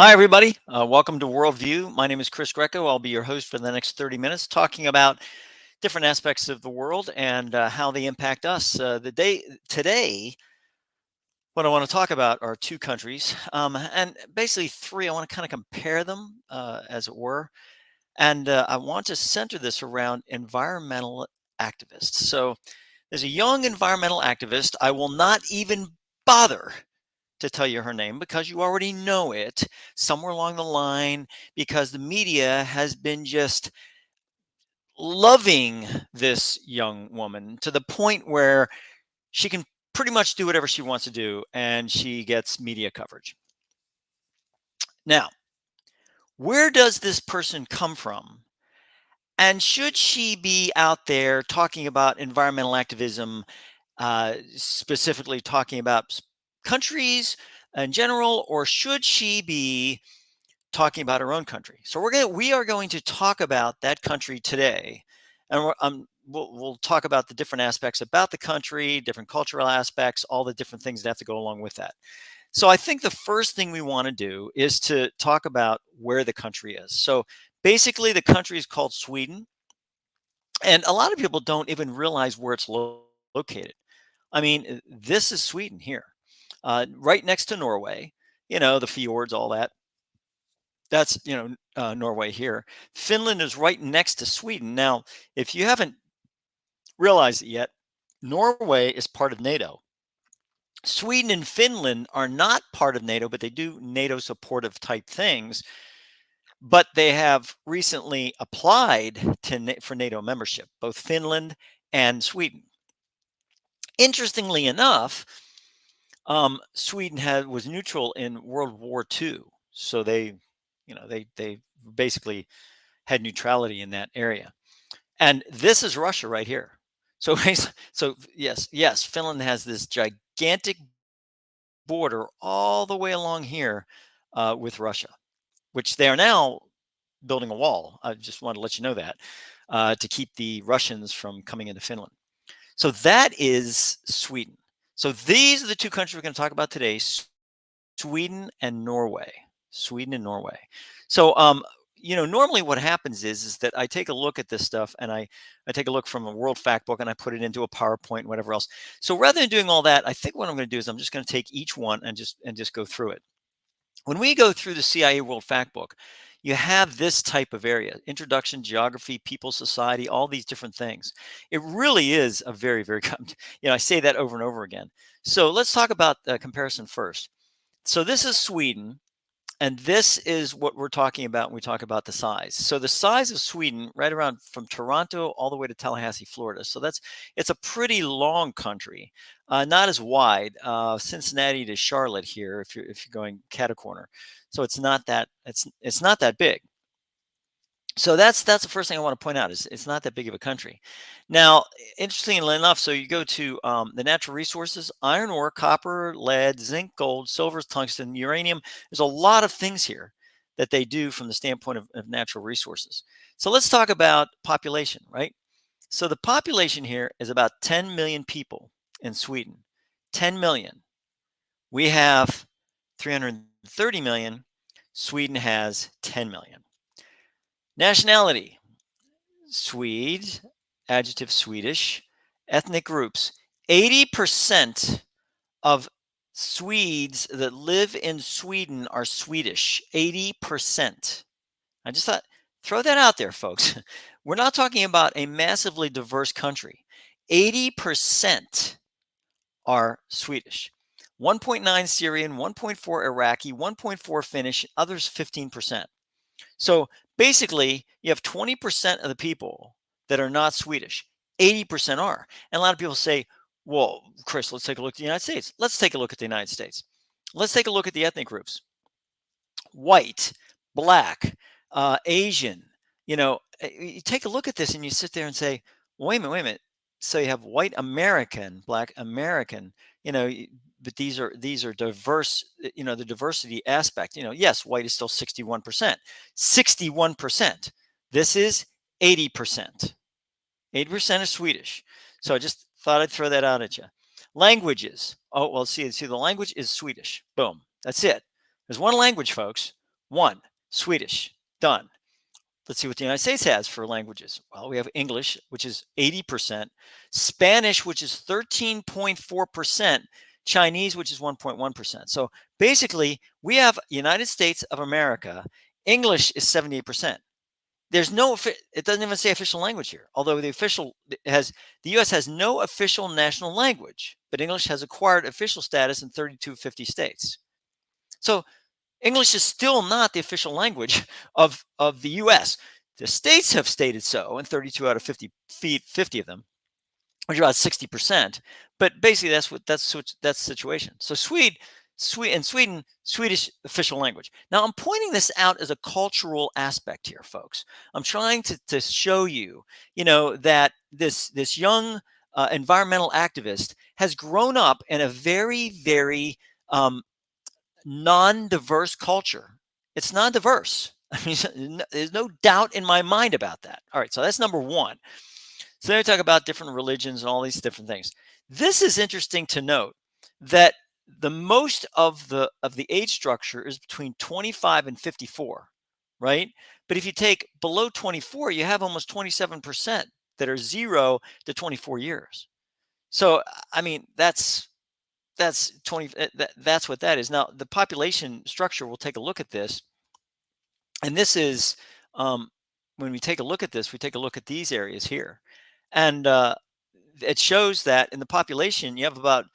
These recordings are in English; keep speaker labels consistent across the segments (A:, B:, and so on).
A: Hi, everybody. Welcome to Worldview. My name is Chris Greco. I'll be your host for the next 30 minutes, talking about different aspects of the world and how they impact us. The day today, what I want to talk about are two countries, and basically three. I want to kind of compare them, as it were, and I want to center this around environmental activists. So, there's a young environmental activist. I will not even bother to tell you her name because you already know it somewhere along the line, because the media has been just loving this young woman to the point where she can pretty much do whatever she wants to do and she gets media coverage. Now, where does this person come from? And should she be out there talking about environmental activism, specifically talking about countries in general, or should she be talking about her own country? So we are going to talk about that country today, and we'll talk about the different aspects about the country, different cultural aspects, all the different things that have to go along with that. So I think the first thing we want to do is to talk about where the country is. So basically, the country is called Sweden, and a lot of people don't even realize where it's located. I mean, this is Sweden here, right next to Norway. The fjords, all that. That's Norway here. Finland is right next to Sweden. Now, if you haven't realized it yet, Norway is part of NATO. Sweden and Finland are not part of NATO, but they do NATO supportive type things. But they have recently applied for NATO membership, both Finland and Sweden. Interestingly enough, Sweden was neutral in World War II, so they basically had neutrality in that area. And this is Russia right here. So, so yes, Finland has this gigantic border all the way along here with Russia, which they are now building a wall. I just wanted to let you know that to keep the Russians from coming into Finland. So that is Sweden. So these are the two countries we're going to talk about today: Sweden and Norway. Sweden and Norway. So, normally what happens is that I take a look at this stuff and I take a look from a World Fact Book and I put it into a PowerPoint and whatever else. So rather than doing all that, I think what I'm going to do is I'm just going to take each one and just go through it. When we go through the CIA World Fact Book, you have this type of area: introduction, geography, people, society, all these different things. It really is a very, very, I say that over and over again. So let's talk about the comparison first. So this is Sweden, and this is what we're talking about when we talk about the size. So the size of Sweden, right around from Toronto all the way to Tallahassee, Florida. So it's a pretty long country, not as wide. Cincinnati to Charlotte here, if you're going catacorner. So it's not that big. So that's the first thing I want to point out is it's not that big of a country. Now, interestingly enough, so you go to the natural resources: iron ore, copper, lead, zinc, gold, silver, tungsten, uranium. There's a lot of things here that they do from the standpoint of natural resources. So let's talk about population, right? So the population here is about 10 million people in Sweden. 10 million. We have 330 million. Sweden has 10 million. Nationality: Swede, adjective Swedish. Ethnic groups: 80% of Swedes that live in Sweden are Swedish. 80%. I just thought, throw that out there, folks. We're not talking about a massively diverse country. 80% are Swedish. 1.9 Syrian, 1.4 Iraqi, 1.4 Finnish, others 15%. So basically, you have 20% of the people that are not Swedish, 80% are. And a lot of people say, well, Chris, let's take a look at the United States. Let's take a look at the United States. Let's take a look at the ethnic groups: white, black, Asian. You take a look at this and you sit there and say, well, wait a minute. So you have white American, black American, you know, but these are diverse, the diversity aspect. Yes, white is still 61%. 61%. This is 80%. 80% is Swedish. So I just thought I'd throw that out at you. Languages. Oh, well, see, the language is Swedish. Boom. That's it. There's one language, folks. One, Swedish, done. Let's see what the United States has for languages. Well, we have English, which is 80%, Spanish, which is 13.4%, Chinese, which is 1.1%. So basically, we have United States of America. English is 78%. There's no, it doesn't even say official language here, although the US has no official national language, but English has acquired official status in 3250 states. So English is still not the official language of the US. The states have stated so in 32 out of 50 of them, which is about 60%. But basically, that's the situation. So Sweden, Swedish official language. Now, I'm pointing this out as a cultural aspect here, folks. I'm trying to show you, that this young environmental activist has grown up in a very, very non-diverse culture. It's non-diverse. I mean, there's no doubt in my mind about that. All right, so that's number one. So then we talk about different religions and all these different things. This is interesting to note that the most of the age structure is between 25 and 54, right? But if you take below 24, you have almost 27% that are 0 to 24 years. So I mean, that's 20 that's what that is. Now the population structure, we'll take a look at this, and this is when we take a look at this, we take a look at these areas here, and it shows that in the population you have about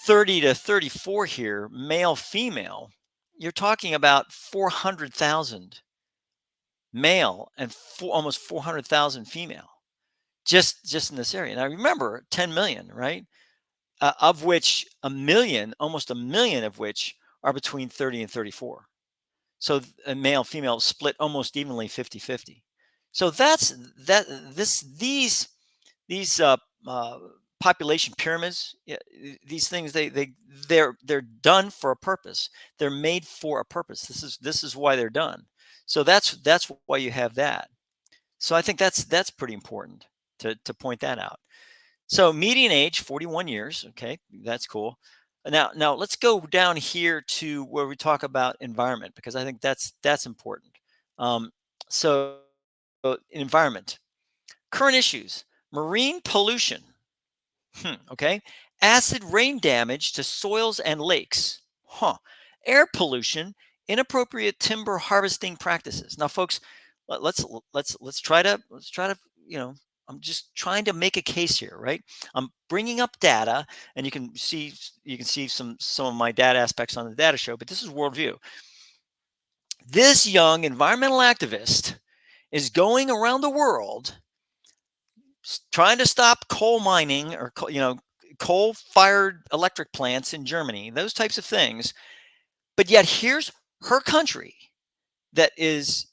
A: 30 to 34 here, male female. You're talking about 400,000 male and almost 400,000 female, just in this area. Now remember, 10 million, right? Of which almost a million of which are between 30 and 34. So a male female split almost evenly 50-50. So these population pyramids, these things, they're done for a purpose. They're made for a purpose. This is why they're done. So that's why you have that. So I think that's pretty important to point that out. So median age 41 years. Okay, that's cool. Now let's go down here to where we talk about environment, because I think that's important. Um, so environment, current issues, marine pollution. Okay, acid rain damage to soils and lakes. Air pollution, inappropriate timber harvesting practices. Now, folks, let's try to I'm just trying to make a case here, right? I'm bringing up data, and you can see some of my data aspects on the data show, but this is worldview. This young environmental activist is going around the world trying to stop coal mining, or coal-fired electric plants in Germany, those types of things. But yet here's her country that is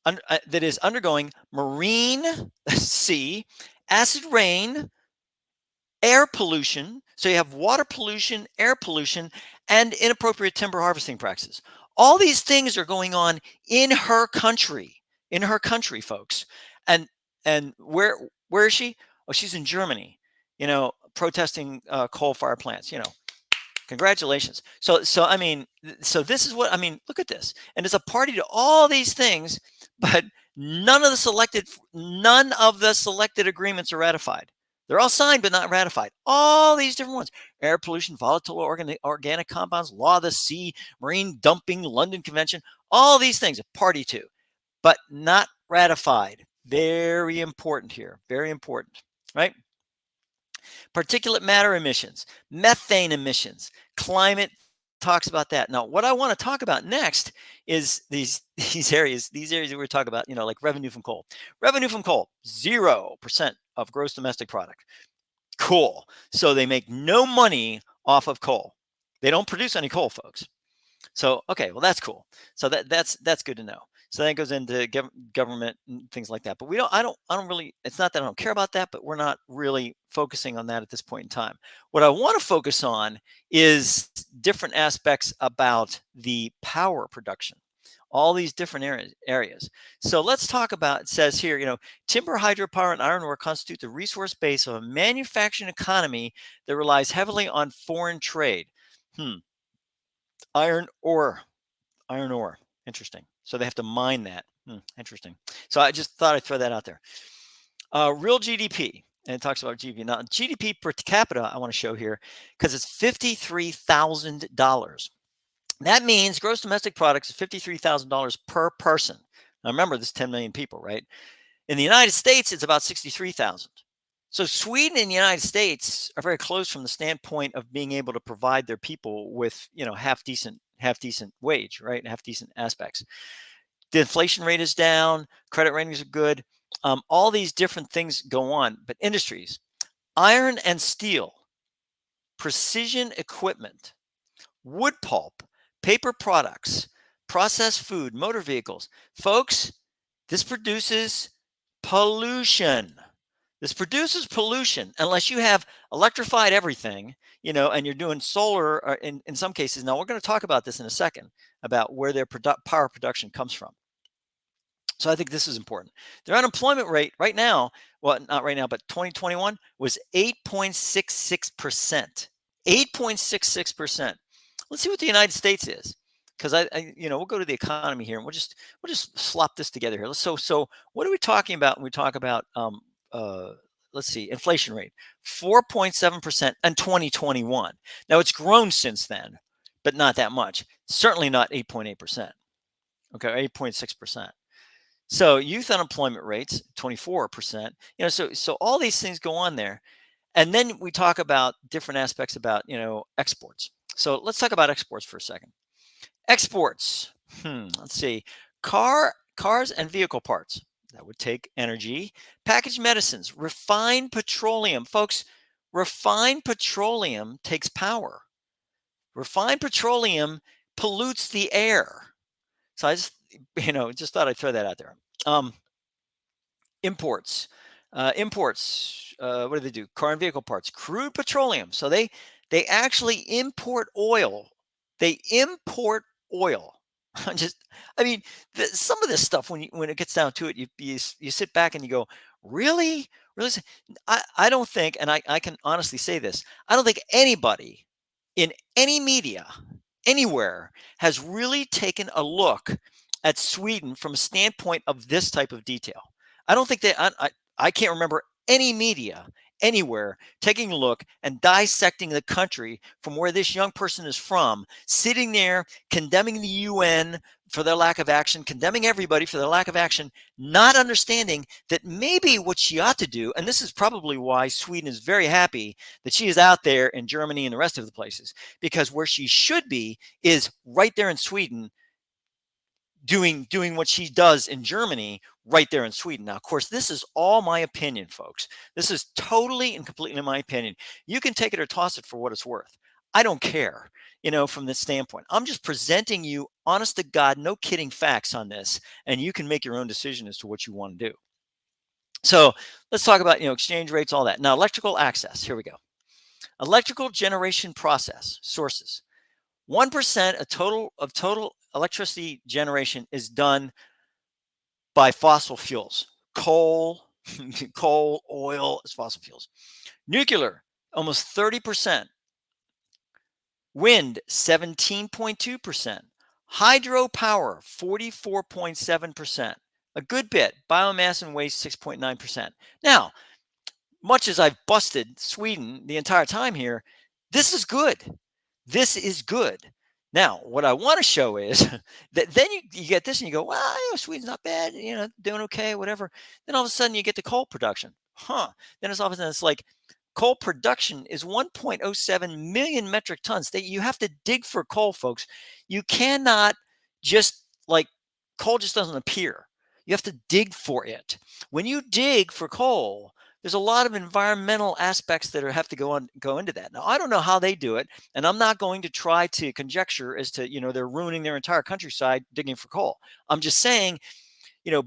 A: undergoing marine sea, acid rain, air pollution. So you have water pollution, air pollution, and inappropriate timber harvesting practices. All these things are going on in her country, folks. And where is she? Oh, she's in Germany, protesting coal-fired plants. Congratulations. So I mean, so this is what I mean. Look at this, and it's a party to all these things, but none of the selected agreements are ratified. They're all signed but not ratified. All these different ones: air pollution, volatile organic compounds, law of the sea, marine dumping, London Convention. All these things a party to, but not ratified. Very important here. Very important, right? Particulate matter emissions, methane emissions, climate talks about that. Now, what I want to talk about next is these areas that we're talking about, like revenue from coal. Revenue from coal, 0% of gross domestic product. Cool. So they make no money off of coal. They don't produce any coal, folks. So, okay, well, that's cool. So that's good to know. So that goes into government and things like that. But I don't really, it's not that I don't care about that, but we're not really focusing on that at this point in time. What I want to focus on is different aspects about the power production, all these different areas. So let's talk about, it says here, timber, hydropower, and iron ore constitute the resource base of a manufacturing economy that relies heavily on foreign trade. Iron ore. Interesting. So they have to mine that. Interesting. So I just thought I'd throw that out there. Real GDP, and it talks about GDP. Now, GDP per capita, I want to show here because it's $53,000. That means gross domestic products is $53,000 per person. Now, remember, this is 10 million people, right? In the United States, it's about 63,000. So Sweden and the United States are very close from the standpoint of being able to provide their people with, half decent wage, right? Half decent aspects. The inflation rate is down, credit ratings are good. All these different things go on, but industries, iron and steel, precision equipment, wood pulp, paper products, processed food, motor vehicles. Folks, this produces pollution. This produces pollution unless you have electrified everything, and you're doing solar in some cases. Now, we're going to talk about this in a second, about where their power production comes from. So I think this is important. Their unemployment rate right now, well, not right now, but 2021 was 8.66%. 8.66%. Let's see what the United States is, because we'll go to the economy here, and we'll just slop this together here. So what are we talking about when we talk about let's see, inflation rate 4.7% in 2021. Now it's grown since then, but not that much. Certainly not 8.8%. Okay, 8.6%. So youth unemployment rates 24%. So all these things go on there. And then we talk about different aspects about, exports. So let's talk about exports for a second. Exports. Let's see. Cars and vehicle parts. That would take energy. Packaged medicines, refined petroleum. Folks, refined petroleum takes power. Refined petroleum pollutes the air. So I just thought I'd throw that out there. Imports. What do they do? Car and vehicle parts, crude petroleum. So they actually import oil. They import oil. Some of this stuff, when it gets down to it, you sit back and you go, really? I don't think, and I can honestly say this, I don't think anybody in any media anywhere has really taken a look at Sweden from a standpoint of this type of detail. I don't think that I can't remember any media anywhere taking a look and dissecting the country from where this young person is from, sitting there condemning the UN for their lack of action, condemning everybody for their lack of action, not understanding that maybe what she ought to do, and this is probably why Sweden is very happy that she is out there in Germany and the rest of the places, because where she should be is right there in Sweden, doing what she does in Germany right there in Sweden. Now, of course, this is all my opinion, folks. This is totally and completely my opinion. You can take it or toss it for what it's worth. I don't care, from this standpoint. I'm just presenting you honest to God, no kidding facts on this, and you can make your own decision as to what you want to do. So let's talk about, exchange rates, all that. Now, electrical access. Here we go. Electrical generation process sources. 1% of total electricity generation is done by fossil fuels. Coal, oil is fossil fuels. Nuclear, almost 30%. Wind, 17.2%. Hydropower, 44.7%. A good bit. Biomass and waste, 6.9%. Now, much as I've busted Sweden the entire time here, this is good. This is good. Now, what I want to show is that then you get this and you go, well, Sweden's not bad, doing okay, whatever. Then all of a sudden you get the coal production. Then it's all of a sudden it's like coal production is 1.07 million metric tons. You have to dig for coal, folks. You cannot just coal just doesn't appear. You have to dig for it. When you dig for coal, there's a lot of environmental aspects that have to go into that. Now, I don't know how they do it, and I'm not going to try to conjecture as to, they're ruining their entire countryside digging for coal. I'm just saying,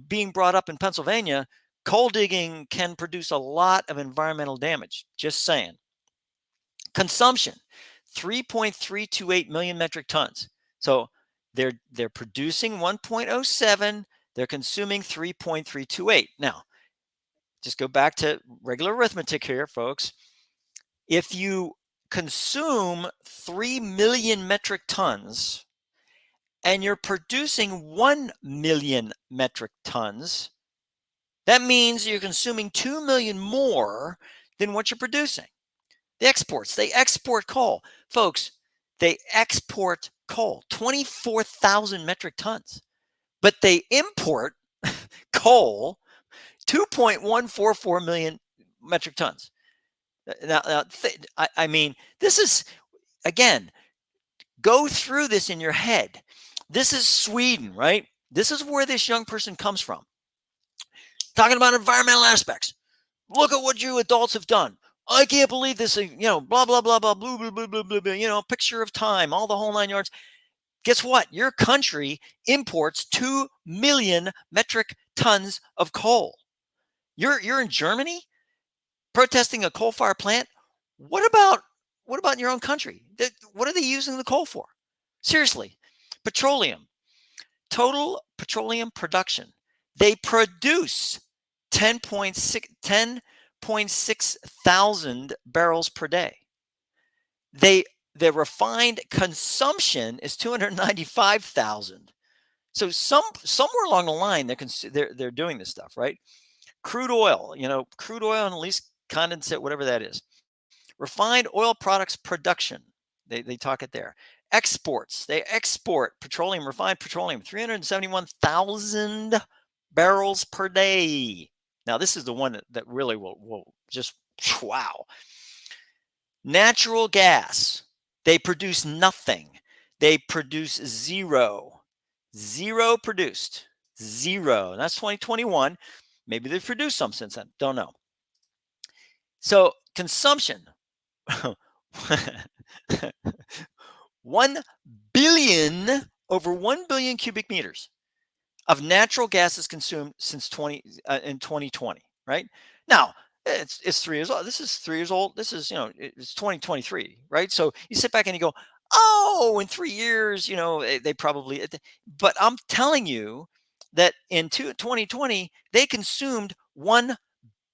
A: being brought up in Pennsylvania, coal digging can produce a lot of environmental damage. Just saying. Consumption, 3.328 million metric tons. So they're producing 1.07, they're consuming 3.328. Now, just go back to regular arithmetic here, folks. If you consume 3 million metric tons and you're producing 1 million metric tons, that means you're consuming 2 million more than what you're producing. The exports, they export coal. Folks, they export coal, 24,000 metric tons, but they import coal, 2.144 million metric tons. I mean, this is, again, go through this in your head. This is Sweden, right? This is where this young person comes from. Talking about environmental aspects. Look at what you adults have done. I can't believe this, blah, blah, blah, blah, blah, blah, blah, blah, blah, picture of time, all the whole 9 yards. Guess what? Your country imports 2 million metric tons of coal. You're in Germany protesting a coal-fired plant. What about in your own country? What are they using the coal for? Seriously, petroleum, total petroleum production. They produce 10.6 thousand barrels per day. The refined consumption is 295,000. So somewhere along the line they're doing this stuff, right? Crude oil, crude oil and at least condensate, whatever that is. Refined oil products production. They talk it there. Exports. They export petroleum, refined petroleum, 371,000 barrels per day. Now, this is the one that really will just, wow. Natural gas. They produce nothing. They produce zero. Zero produced. Zero. And that's 2021. Maybe they've produced some since then. Don't know. So consumption. 1 billion, over 1 billion cubic meters of natural gas is consumed since in 2020, right? Now, it's 3 years old. This is 3 years old. This is, it's 2023, right? So you sit back and you go, oh, in 3 years, they probably, but I'm telling you that in 2020, they consumed 1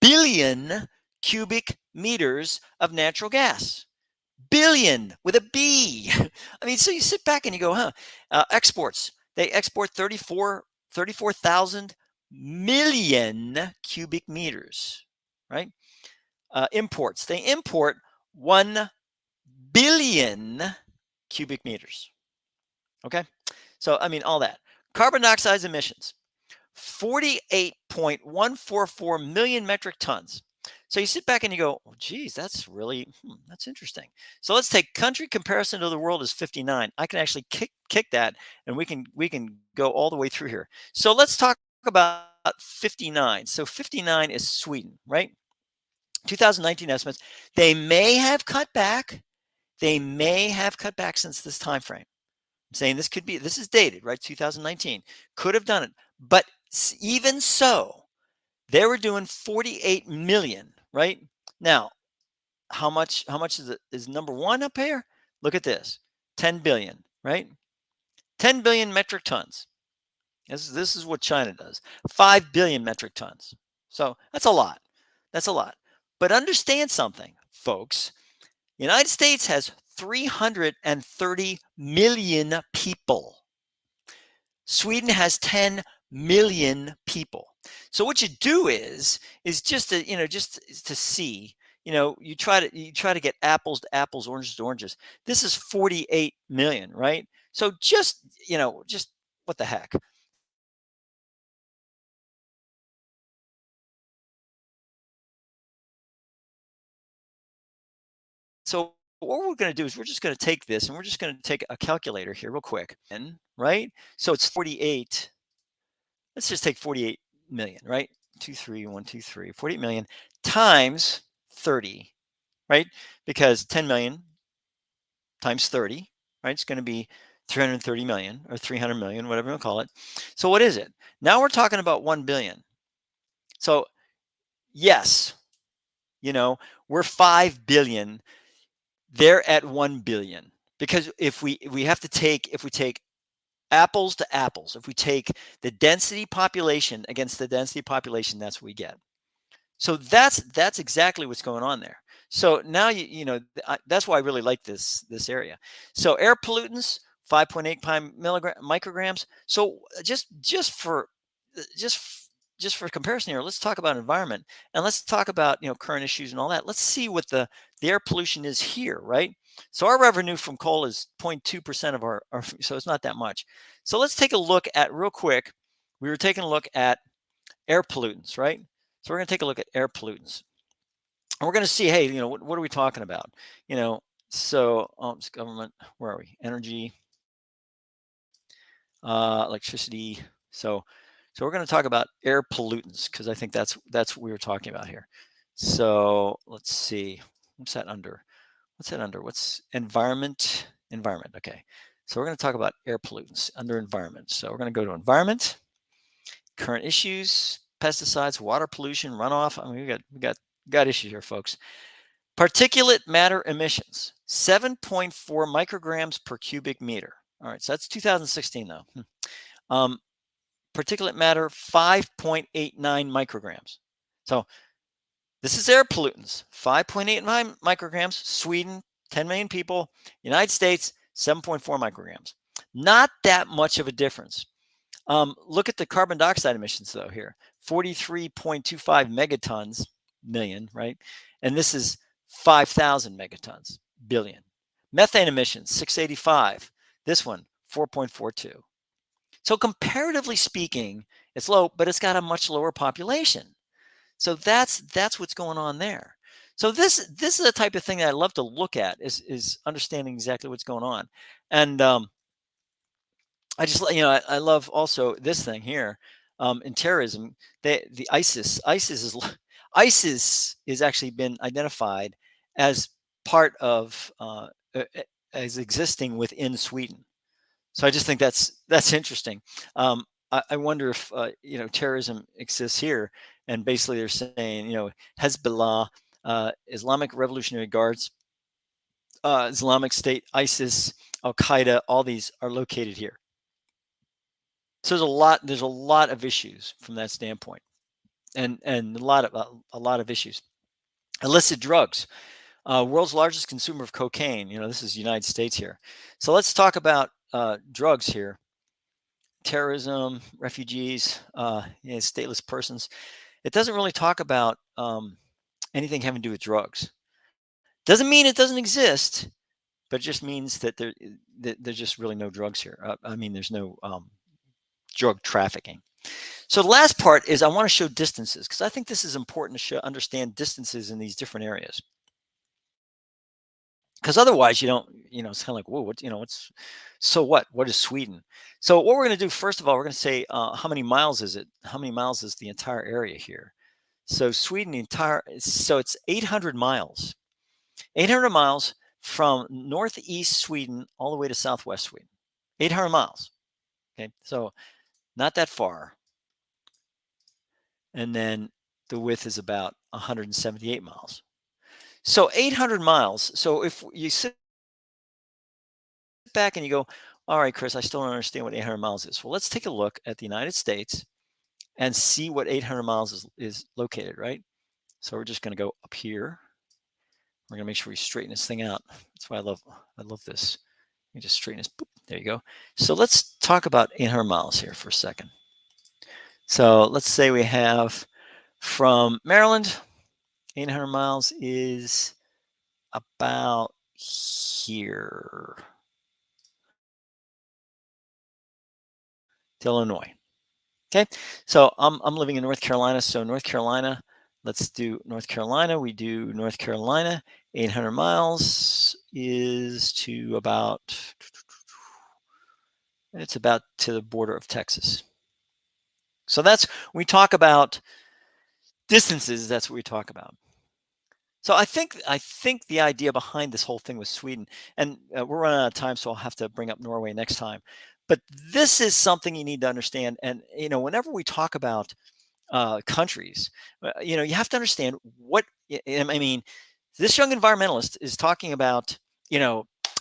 A: billion cubic meters of natural gas. Billion with a B. I mean, so you sit back and you go, exports. They export 34,000 million cubic meters, right? Imports. They import 1 billion cubic meters. Okay? So, I mean, all that. Carbon dioxide emissions, 48.144 million metric tons. So you sit back and you go, oh, geez, that's really, that's interesting. So let's take country comparison to the world is 59. I can actually kick that, and we can go all the way through here. So let's talk about 59. So 59 is Sweden, right? 2019 estimates. They may have cut back. They may have cut back since this time frame. I'm saying this is dated, right? 2019. Could have done it. But even so, they were doing 48 million, right? Now, how much is number one up here? Look at this. 10 billion, right? 10 billion metric tons. This is what China does. 5 billion metric tons. So that's a lot. That's a lot. But understand something, folks. The United States has 330 million people. Sweden has 10 million people. So what you do is just to see, you try to get apples to apples, oranges to oranges. This is 48 million, right? So just what the heck? So what we're going to do is we're just going to take this and we're just going to take a calculator here real quick. And right? So it's 48. Let's just take 48 million, right? 48 million times 30, right? Because 10 million times 30, right? It's going to be 330 million or 300 million, whatever you call it. So what is it? Now we're talking about 1 billion. So yes, we're 5 billion. They're at 1 billion because if we take apples to apples, if we take the density population against the density population, that's what we get. So that's exactly what's going on there. So now that's why I really like this area. So air pollutants, 5.8 micrograms. So just just for comparison here, let's talk about environment, and let's talk about current issues and all that. Let's see what the air pollution is here, right? So our revenue from coal is 0.2% of our, so it's not that much. So let's take a look at real quick. We were taking a look at air pollutants, right? So we're going to take a look at air pollutants. And we're going to see, hey, what are we talking about? So it's government, where are we? Energy, electricity. So we're going to talk about air pollutants because I think that's what we were talking about here. So let's see. What's that under? What's environment? Environment. Okay. So we're going to talk about air pollutants under environment. So we're going to go to environment, current issues, pesticides, water pollution, runoff. I mean, we got issues here, folks. Particulate matter emissions, 7.4 micrograms per cubic meter. All right, so that's 2016 though. Particulate matter, 5.89 micrograms. So this is air pollutants, 5.89 micrograms. Sweden, 10 million people. United States, 7.4 micrograms. Not that much of a difference. Look at the carbon dioxide emissions though here, 43.25 megatons million, right? And this is 5,000 megatons billion. Methane emissions, 685. This one, 4.42. So comparatively speaking, it's low, but it's got a much lower population. So that's what's going on there. So this is the type of thing that I love to look at is understanding exactly what's going on. And I just I love also this thing here in terrorism. The ISIS is actually been identified as part of as existing within Sweden. So I just think that's interesting. I wonder if terrorism exists here, and basically they're saying Hezbollah, Islamic Revolutionary Guards, Islamic State, ISIS, Al Qaeda, all these are located here. So there's a lot of issues from that standpoint, and a lot of issues. Illicit drugs. World's largest consumer of cocaine. This is the United States here. So let's talk about drugs here. Terrorism, refugees, stateless persons. It doesn't really talk about anything having to do with drugs. Doesn't mean it doesn't exist, but it just means that there's just really no drugs here. I mean, there's no drug trafficking. So the last part is I want to show distances because I think this is important to understand distances in these different areas. Because otherwise you don't, it's kind of like, whoa, what's, so what is Sweden? So what we're going to do, first of all, we're going to say, how many miles is it? How many miles is the entire area here? So Sweden, so it's 800 miles, 800 miles from northeast Sweden all the way to southwest Sweden, 800 miles. Okay. So not that far. And then the width is about 178 miles. So 800 miles. So if you sit back and you go, all right, Chris, I still don't understand what 800 miles is. Well, let's take a look at the United States and see what 800 miles is located, right? So we're just going to go up here. We're going to make sure we straighten this thing out. That's why I love this. You just straighten this. Boop, there you go. So let's talk about 800 miles here for a second. So let's say we have from Maryland, 800 miles is about here to Illinois. Okay, so I'm living in North Carolina. So North Carolina, let's do North Carolina. We do North Carolina. 800 miles is to about, it's about to the border of Texas. So that's, when we talk about distances, that's what we talk about. So I think the idea behind this whole thing with Sweden, and we're running out of time, so I'll have to bring up Norway next time. But this is something you need to understand. And whenever we talk about countries, you have to understand what I mean. This young environmentalist is talking about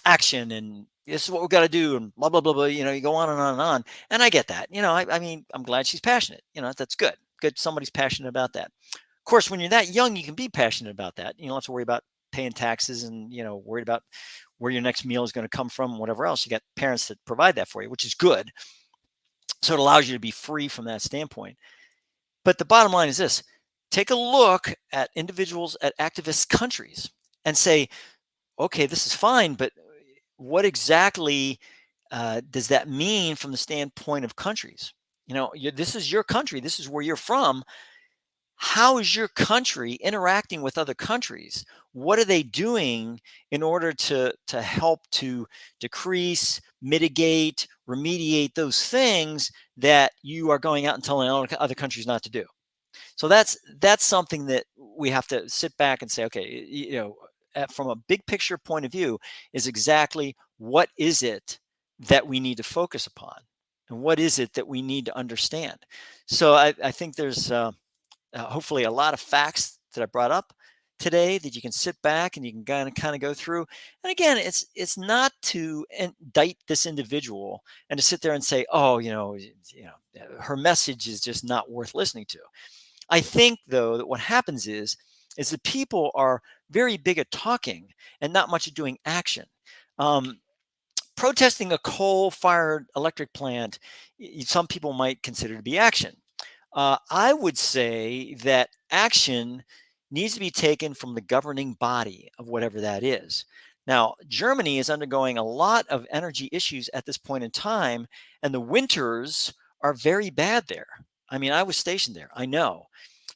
A: action, and this is what we've got to do, and blah blah blah blah. You go on and on and on. And I get that. I mean, I'm glad she's passionate. That's good. Good, somebody's passionate about that. Of course, when you're that young, you can be passionate about that. You don't have to worry about paying taxes and, worried about where your next meal is going to come from, whatever else. You got parents that provide that for you, which is good. So it allows you to be free from that standpoint. But the bottom line is this: take a look at individuals, at activist countries, and say, okay, this is fine, but what exactly does that mean from the standpoint of countries? This is your country, this is where you're from. How is your country interacting with other countries? What are they doing in order to help to decrease, mitigate, remediate those things that you are going out and telling other countries not to do? So that's something that we have to sit back and say, okay, from a big picture point of view, is exactly what is it that we need to focus upon, and what is it that we need to understand. So I think there's hopefully a lot of facts that I brought up today that you can sit back and you can kind of go through. And again, it's not to indict this individual and to sit there and say, oh, her message is just not worth listening to. I think, though, that what happens is that people are very big at talking and not much at doing action. Um, Protesting a coal-fired electric plant, some people might consider to be action. I would say that action needs to be taken from the governing body of whatever that is. Now, Germany is undergoing a lot of energy issues at this point in time, and the winters are very bad there. I mean, I was stationed there. I know.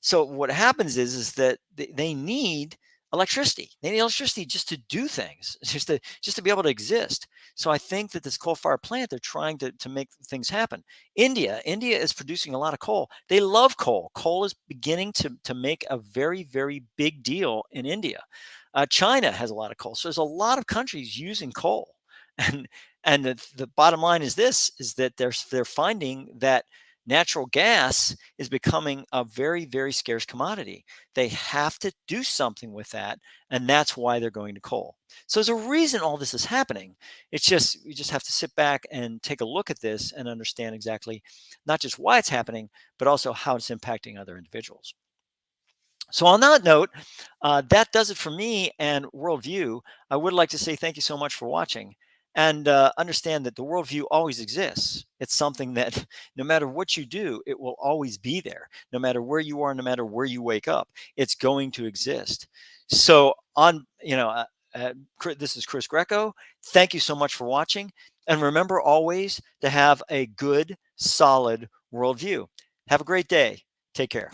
A: So what happens is that they need electricity. They need electricity just to do things, just to be able to exist. So I think that this coal-fired plant, they're trying to make things happen. India is producing a lot of coal. They love coal. Coal is beginning to make a very, very big deal in India. China has a lot of coal. So there's a lot of countries using coal. And the bottom line is this, is that they're finding that natural gas is becoming a very, very scarce commodity. They have to do something with that, and that's why they're going to coal. So there's a reason all this is happening. It's just, we just have to sit back and take a look at this and understand exactly not just why it's happening, but also how it's impacting other individuals. So on that note, that does it for me and Worldview. I would like to say thank you so much for watching, and understand that the worldview always exists. It's something that no matter what you do, it will always be there. No matter where you are, no matter where you wake up, it's going to exist. So this is Chris Greco. Thank you so much for watching. And remember always to have a good, solid worldview. Have a great day. Take care.